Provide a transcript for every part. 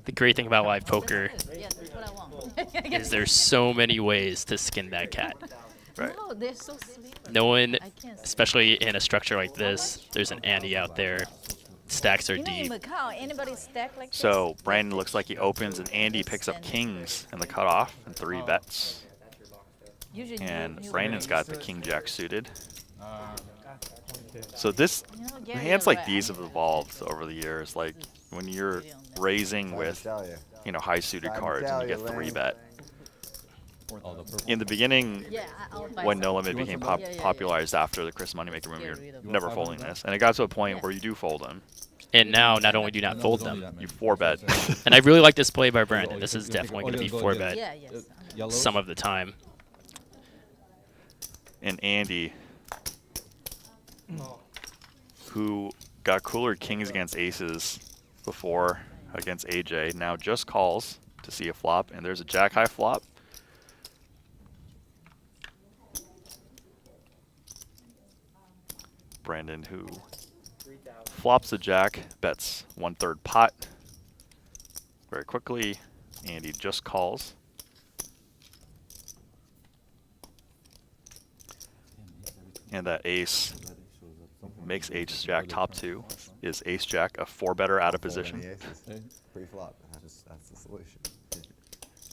The great thing about live poker is there's so many ways to skin that cat. Right. No, they're so sweet. No one, I can't see. especially in a structure like this, there's an ante out there. Stacks are You know, in deep. Macau, anybody stack like So this? Brandon looks like he opens and Andy picks up kings in the cutoff and 3 bets. Usually And you Brandon's got the king jack suited. Uh, So this You know, Garrett, hands you're like right. these have evolved over the years. Like when you're raising with, you know, high suited cards and you get 3 bet. In the beginning, Yeah, I'll buy when No some. Limit became Yeah, yeah, yeah. popularized after the Chris Moneymaker room, Get you're rid of never it. folding this. And it got to a point Yeah. where you do fold them. And now, not only do you not fold them, You 4 bet. and I really like this play by Brandon. This is definitely going to be 4 bet Yeah, yes. some of the time. And Andy, who got cooler kings against aces before against AJ, now just calls to see a flop, and there's a jack high flop. Brandon, who flops the jack, bets 1/3 pot very quickly. Andy just calls. And that ace makes ace jack top 2. Is ace jack a 4-better out of position? Pre-flop. That's the solution.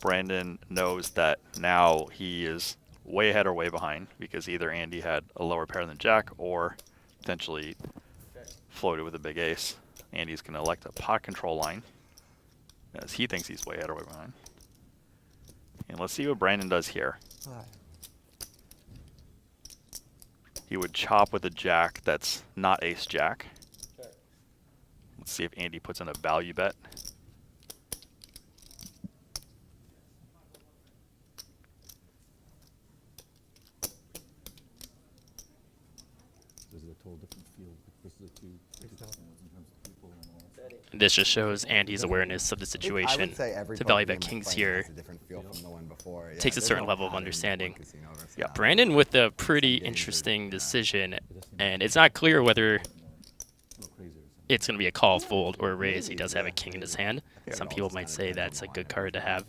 Brandon knows that now he is way ahead or way behind because either Andy had a lower pair than jack or potentially floated with a big ace. Andy's going to elect a pot control line as he thinks he's way ahead or way behind. And let's see what Brandon does here. He would chop with a jack that's not ace jack. Let's see if Andy puts in a value bet. This just shows Andy's awareness of the situation. To value bet kings here takes a certain level of understanding. Yeah. Brandon with a pretty interesting decision, and it's not clear whether it's going to be a call, fold, or a raise. He does have a king in his hand. Some people might say that's a good card to have.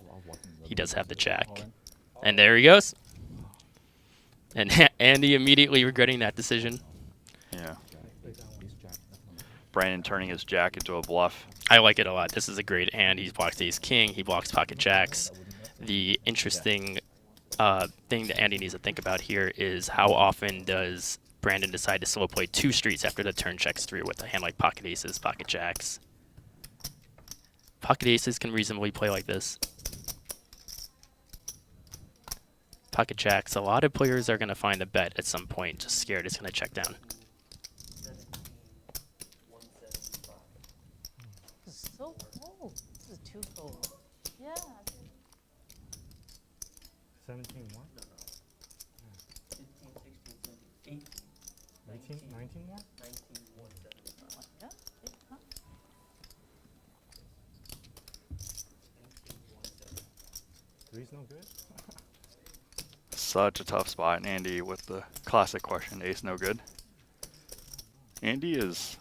He does have the jack. And there he goes. And Andy immediately regretting that decision. Yeah. Brandon turning his jack into a bluff. I like it a lot. This is a great hand. He blocks ace king. He blocks pocket jacks. The interesting thing that Andy needs to think about here is how often does Brandon decide to slow play 2 streets after the turn checks through with a hand like pocket aces, pocket jacks. Pocket aces can reasonably play like this. Pocket jacks, a lot of players are going to find a bet at some point, just scared it's going to check down. This is so cold. This is too cold. Yeah. 17 more? 18, 19 more? Yeah. Huh? Three's no good? Such a tough spot, and Andy with the classic question, ace no good. Andy is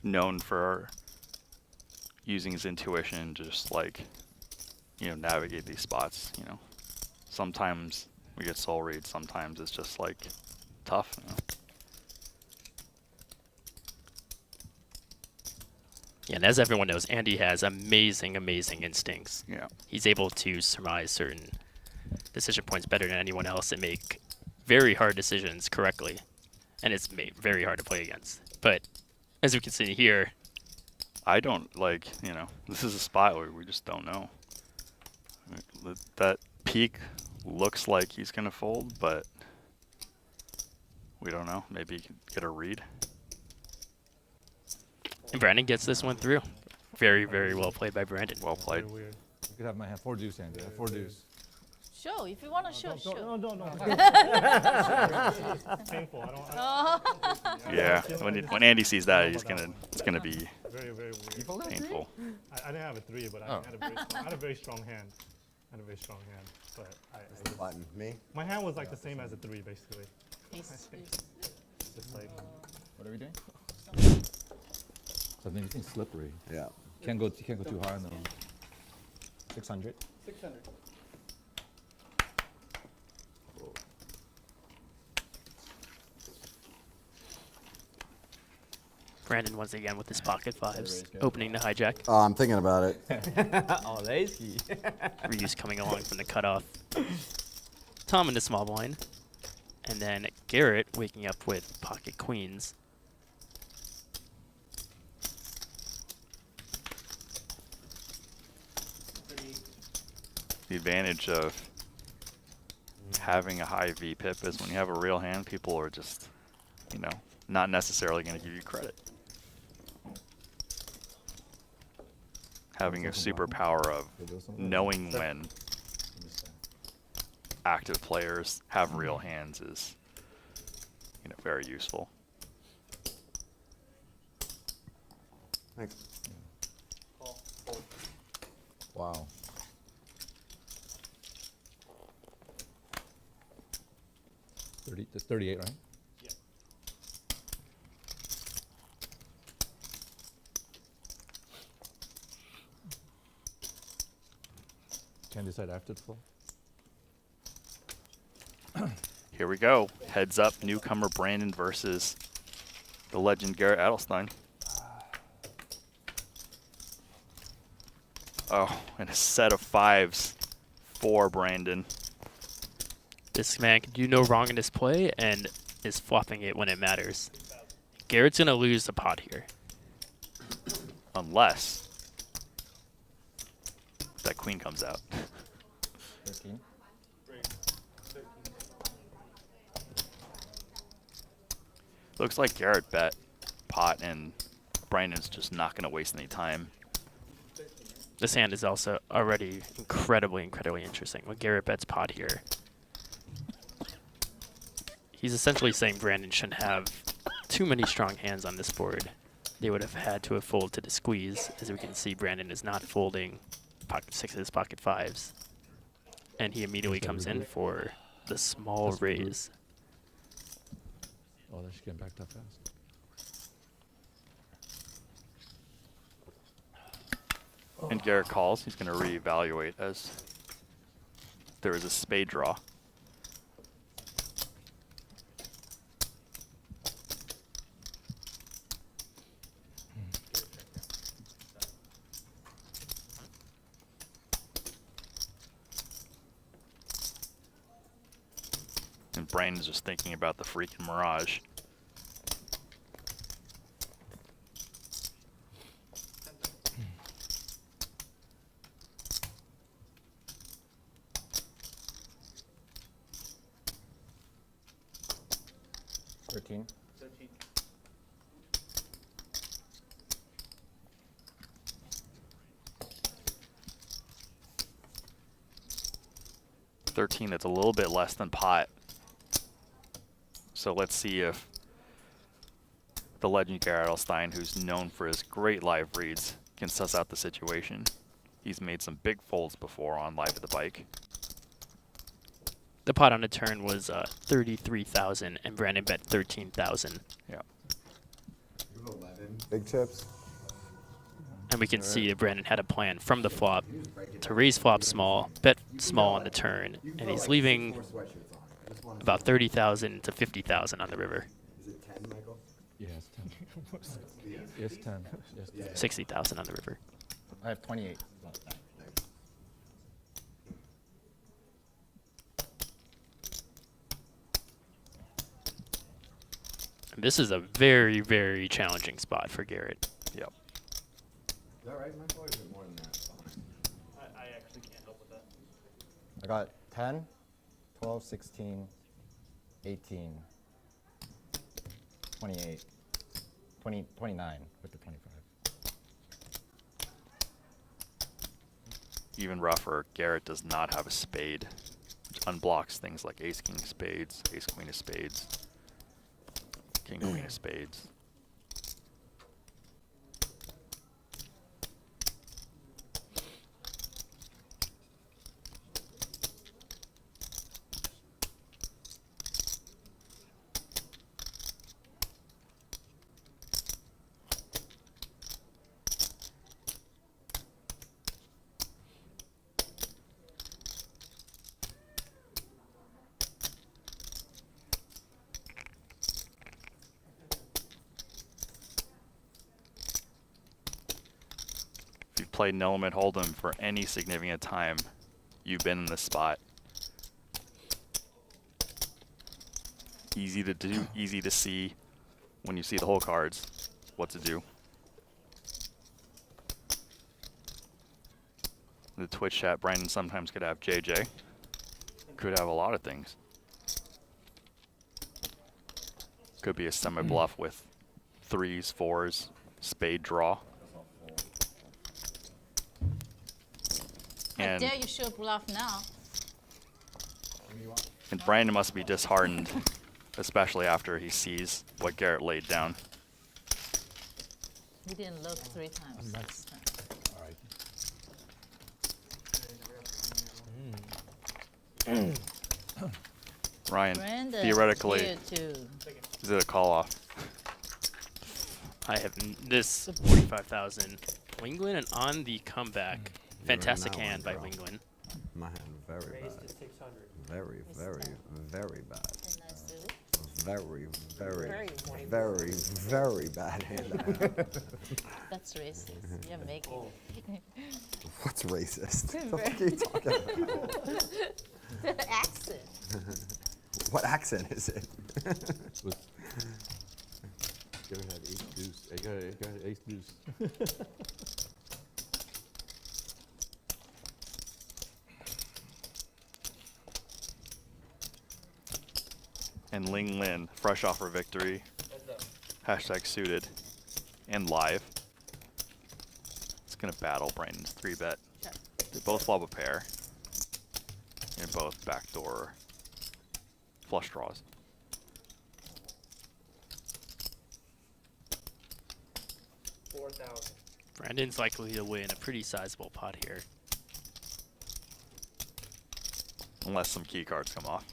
known for using his intuition to just like, you know, navigate these spots, you know. Sometimes we get soul reads, sometimes it's just like tough, you know. Yeah, and as everyone knows, Andy has amazing, amazing instincts. Yeah. He's able to surmise certain decision points better than anyone else and make very hard decisions correctly. And it's very hard to play against. But as we can see here, I don't like, you know, this is a spot where we just don't know. That peak looks like he's going to fold, but we don't know. Maybe he can get a read. and Brandon gets this one through. Very, very well played by Brandon. Well played. Very weird. You could have my hand 4 deuce, Andy. 4 deuce. Show, if you want to show, show. No. It's painful. Oh. Yeah. When Andy sees that, it's gonna be Very, very weird. painful. I didn't have a 3, but I had a very strong hand. But Button. Me? my hand was like the same as a 3, basically. Ace, Just like What are we doing? So then you think slippery. Yeah. Can't go too high on them. 600. 600. Brandon once again with his pocket fives, opening the hijack. Oh, I'm thinking about it. Oh, lazy. Reuse coming along from the cutoff. Tom in the small blind. And then Garrett waking up with pocket queens. The advantage of having a high VPIP is when you have a real hand, people are just, you know, not necessarily going to give you credit. Having a superpower of knowing when active players have real hands is, you know, very useful. Thanks. Wow. That's 38, right? Yeah. Can't decide after the flop. Here we go. Heads up, newcomer Brandon versus the legend Garrett Adelstein. Oh, and a set of fives for Brandon. This man can do no wrong in this play and is flopping it when it matters. Garrett's going to lose the pot here. Unless that queen comes out. 13. Looks like Garrett bet pot and Brandon's just not going to waste any time. This hand is also already incredibly interesting. When Garrett bets pot here, he's essentially saying Brandon shouldn't have too many strong hands on this board. They would have had to have folded to the squeeze. As we can see, Brandon is not folding pocket sixes, pocket fives. And he immediately comes in for the small That's pretty good. raise. Oh, they're just getting backed up fast. And Garrett calls. He's going to reevaluate as there is a spade draw. And Brandon's just thinking about the freaking mirage. Thirteen. 13. 13, that's a little bit less than pot. So let's see if the legend Garrett Adelstein, who's known for his great live reads, can suss out the situation. He's made some big folds before on Live at the Bike. The pot on the turn was 33,000, and Brandon bet 13,000. Yeah. Big chips. And we can see that Brandon had a plan from the flop to raise flop small, bet small on the turn, and he's leaving about 30,000 to 50,000 on the river. Is it 10, Michael? Yeah, it's 10. It's 10. Yes, 10. 60,000 on the river. I have 28. And this is a very challenging spot for Garrett. Yep. Is that right, Michael, or is it more than that? I actually can't help with that. I got 10, 12, 16, 18, 28, 20, 29 with the 25. Even rougher, Garrett does not have a spade, which unblocks things like ace king of spades, ace queen of spades, king queen of spades. If you've played No Limit Hold'em for any significant time, you've been in this spot. Easy to do, easy to see when you see the whole cards, what to do. The Twitch chat, Brandon sometimes could have JJ. Could have a lot of things. Could be a semi-bluff with 3s, 4s, spade draw. How dare you show bluff now? And Brandon must be disheartened, especially after he sees what Garrett laid down. We didn't look 3 times. That's all right. Ryan, Brandon, theoretically, here too. is it a call off? I have this 45,000. Wingwin and on the comeback. Fantastic that one, hand by bro. Wingwin. My hand very Raised bad. to 600. Very, very, very bad. Nice suit. Very, very, Very very, very bad hand. I have. That's racist. You're making What's racist? The fuck are you talking about? the accent. What accent is it? With Garrett had ace deuce. Garrett had ace deuce. And Ling Lin, fresh off her victory, hashtag suited, and live. It's gonna battle Brandon's 3-bet. They both flop a pair, and both backdoor flush draws. $4,000. Brandon's likely to win a pretty sizable pot here. Unless some key cards come off.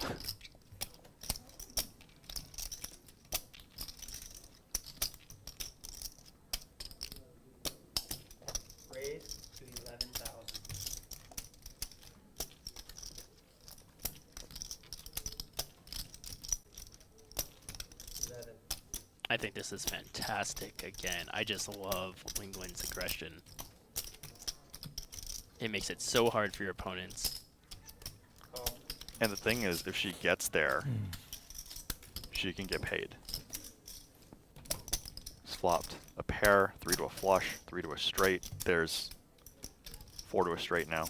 Raised to 11,000. I think this is fantastic again. I just love Wingwin's aggression. It makes it so hard for your opponents. Call. And the thing is, if she gets there, she can get paid. It's flopped a pair, 3 to a flush, 3 to a straight. There's 4 to a straight now.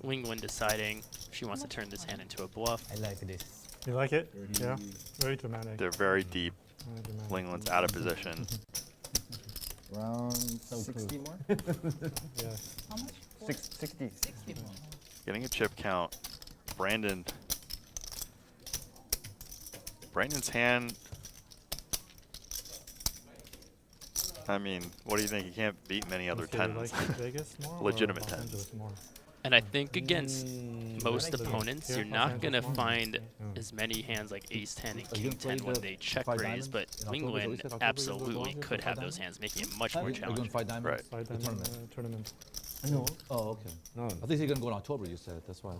Wingwin deciding if she wants to turn this hand into a bluff. I like this. You like it? Yeah. Very dramatic. They're very deep. Very dramatic. Lingland's out of position. Round 60 more? Yeah. How much? 60. 60 more. Getting a chip count. Brandon's hand. I mean, what do you think? You can't beat many other So you tens. like Vegas more or Legitimate Los tens. Angeles more? And I think against most I think so. opponents, Here, you're Los not Angeles going to more. find Yeah. as many hands like Ace-10 and Are you gonna play King-10 when the they check five raise, diamonds but in October? Is that what you Wingwin said, October you're gonna go absolutely Los Angeles could for have five those diamonds? hands, making it much more Are you going challenging. 5 diamonds? Right. Five The diamond tournament. tournament. No, Oh, okay. No, I think you're gonna go in October. You said that's why.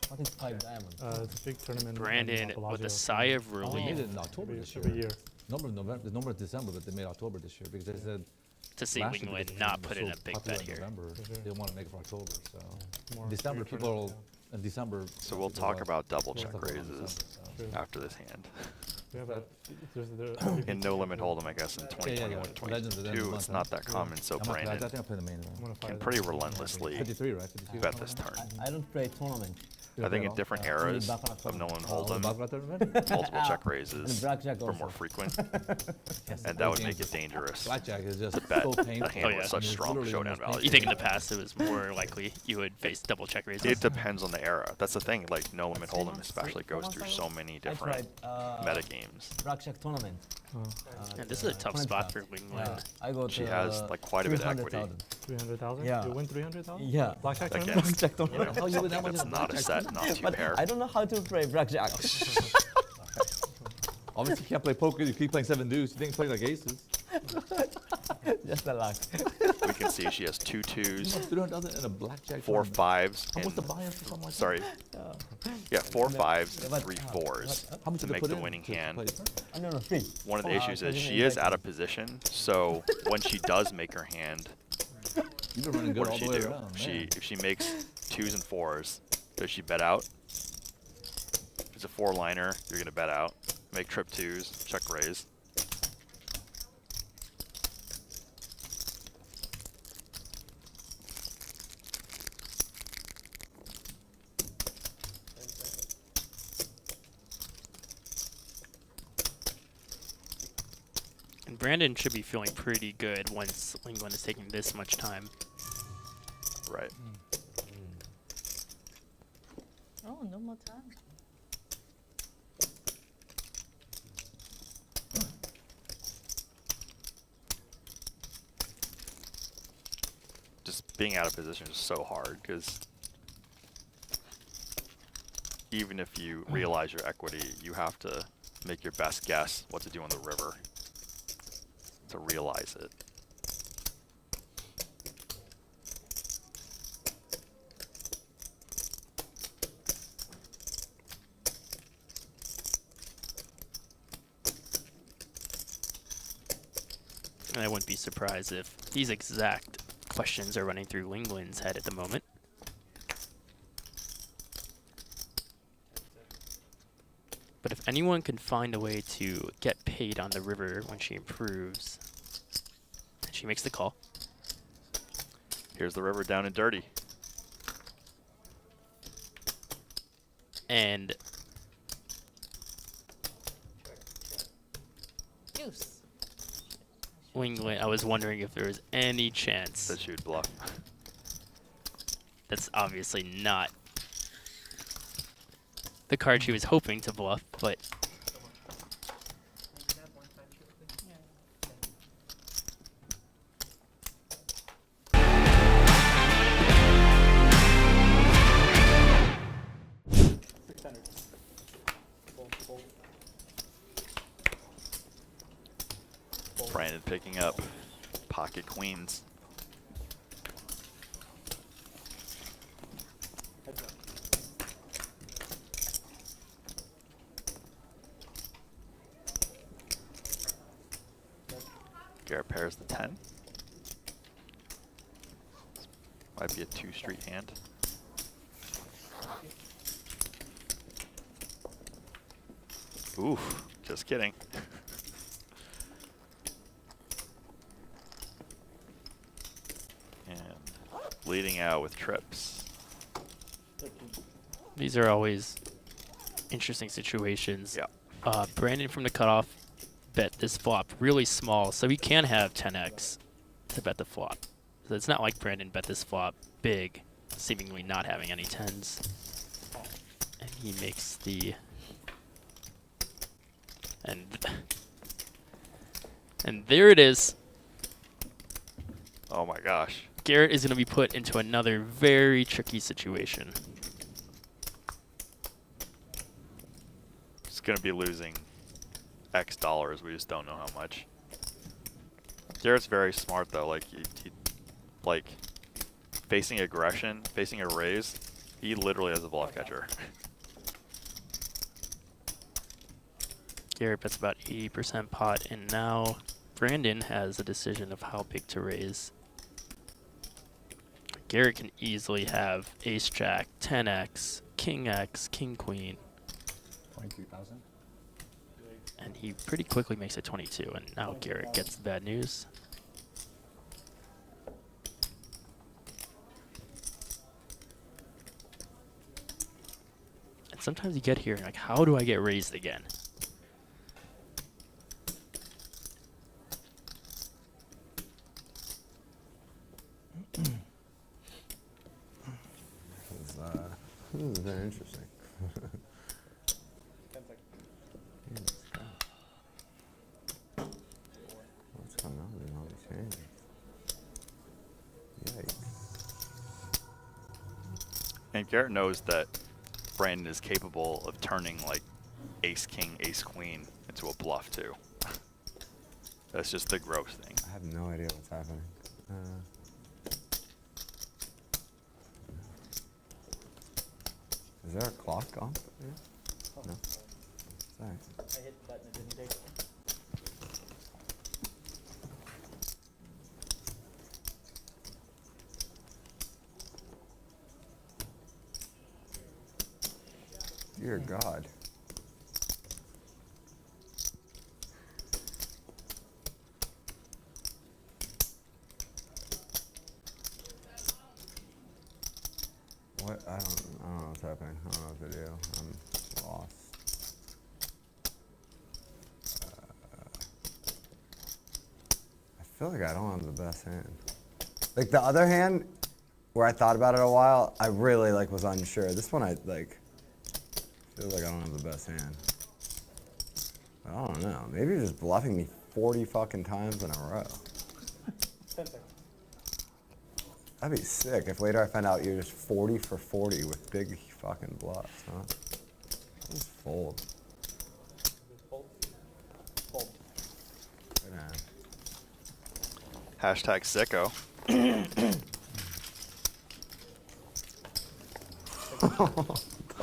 what is 5 diamonds? It's a big tournament. in, Brandon, with Bellagio. a sigh of They made relief it in October Every, this year. every year. Number of November, the number of December, but they made October this year because they said to see last year because Wingwin the not tournament put was in so a big popular bet in here. November, For sure. they want to make it for October. So More December big people, tournament, in December. So we'll people talk are- about double we'll check talk about raises December, so. yeah. after this hand. We have a, In No Limit Hold'em, I guess, in Yeah, 2021 yeah. Legends at the end of the 22, month, it's huh? not that common, so I'm not, I Brandon think I play the main event. can pretty relentlessly 53, right? 53. bet this turn. I don't play tournament. I think in different eras of no one hold them, multiple check raises blackjack were also. more frequent, and that would make it dangerous. Blackjack is just bet so a painful. hand Oh, with yeah. such It's strong literally showdown almost painful. value. You think in the past it was more likely you would face double check raises? It depends on the era. That's the thing. Like no limit hold'em especially goes through so many different meta games. Blackjack tournament. And this is a tough spot for Wingland. I got She has like quite a bit of equity. 300,000? Yeah. You win 300,000? Yeah. Blackjack Again, tournament? Blackjack you tournament. know, How you win that much that's in a not a blackjack set, not two But pair. I don't know how to play blackjack. Obviously, you can't play poker. You keep playing 7 deuce. You think you play like aces. Just a luck. We can see she has 2 twos, 300,000 in a blackjack 4 tournament. fives, How much and the buy-in for something like that? sorry, yeah, 4 fives and but, 3 fours How much to did they make put the in winning to hand. play? No, free. One of the issues is so she you is make out of position, so when she does make her hand, You've been running good what all does the she way do? around. If she makes 2s and 4s, does she bet out? If it's a 4-liner, you're gonna bet out. Make trip 2s, check raise. And Brandon should be feeling pretty good once Wingland is taking this much time. Right. Oh, no more time. Just being out of position is so hard because even if you realize your equity, you have to make your best guess what to do on the river to realize it. And I wouldn't be surprised if these exact questions are running through Wingland's head at the moment. But if anyone can find a way to get paid on the river when she improves, and she makes the call. Here's the river down and dirty. And Deuce. Wingland, I was wondering if there was any chance. That she would bluff. That's obviously not the card she was hoping to bluff, but Brandon picking up pocket queens. Garrett pairs the 10. Might be a 2-street hand. Oof, just kidding. And leading out with trips. these are always interesting situations. Yeah. Brandon from the cutoff bet this flop really small, so he can have 10x to bet the flop. So it's not like Brandon bet this flop big, seemingly not having any 10s. And he makes the... And there it is. Oh my gosh. Garrett is going to be put into another very tricky situation. He's going to be losing X dollars. We just don't know how much. Garrett's very smart though. Like, like facing aggression, facing a raise, he literally has a bluff catcher. Garrett bets about 80% pot, and now Brandon has a decision of how big to raise. Garrett can easily have ace jack, 10x, king x, king queen, 22,000. and he pretty quickly makes it 22, and now Garrett gets the bad news. sometimes you get here and like, how do I get raised again? This is very interesting. 10 seconds. What's going on in all these hands? Yikes. And Garrett knows that Brandon is capable of turning like ace king, ace queen into a bluff too. That's just the gross thing. I have no idea what's happening. Is there a clock on? Yeah. No. Sorry. I hit the button, it didn't take it. Dear God. What? I don't know what's happening. I don't know what to do. I'm lost. I feel like I don't have the best hand. Like the other hand, where I thought about it a while, I really like was unsure. This one I like. Feels like I don't have the best hand. I don't know. Maybe you're just bluffing me 40 fucking times in a row. 10 seconds. That'd be sick if later I find out you're just 40 for 40 with big fucking bluffs, huh? Just fold. Fold. Fold. Good hand. Hashtag sicko.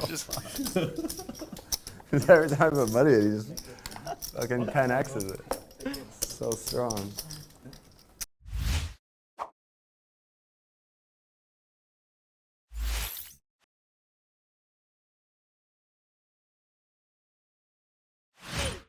Just Every time I put money in, he just fucking 10x's it. So strong.